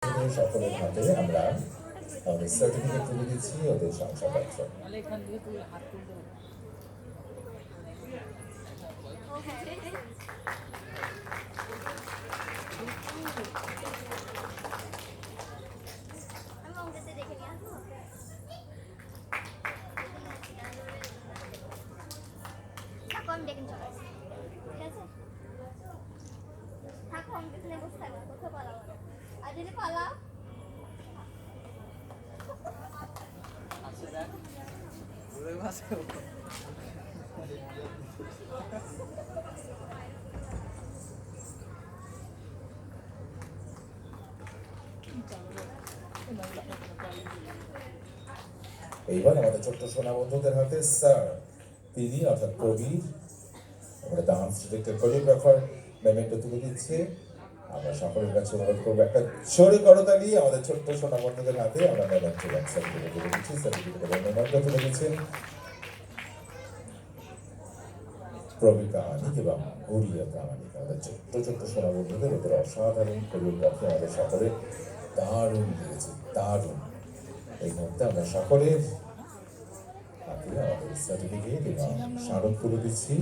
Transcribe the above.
সকলের হাতে আমরা আমাদের সার্টিফিকেট তুলে দিচ্ছি ওদের শংসাপত্র। এইবার আমাদের ছোট্ট সোনা বন্ধুদের হাতে স্যার তিনি অর্থাৎ প্রবীর আমরা ডান্স ডিরেক্টর কোরিওগ্রাফার মেমেন্টো তুলে দিচ্ছে। আমরা সকলের কাছে অনুরোধ করবো একটা জোরে করতালি আমাদের ছোট্ট সোনা বন্ধুদের হাতে আমরা মেমেন্টো সার্টিফিকেট তুলে দিচ্ছি। সার্টিফিকেট মেমেন্টো তুলে দিচ্ছেন প্রবীর প্রামাণিক এবং গৌরিয়া প্রামাণিক। আমাদের ছোট্ট ছোট্ট সোনা বন্ধুদের ওদের অসাধারণ কোরিওগ্রাফি আমাদের সকলে দারুণ লেগেছে, দারুণ। এই মুহূর্তে আমরা সকলের হাতে আমাদের সার্টিফিকেট এবং স্মারক তুলে দিচ্ছি।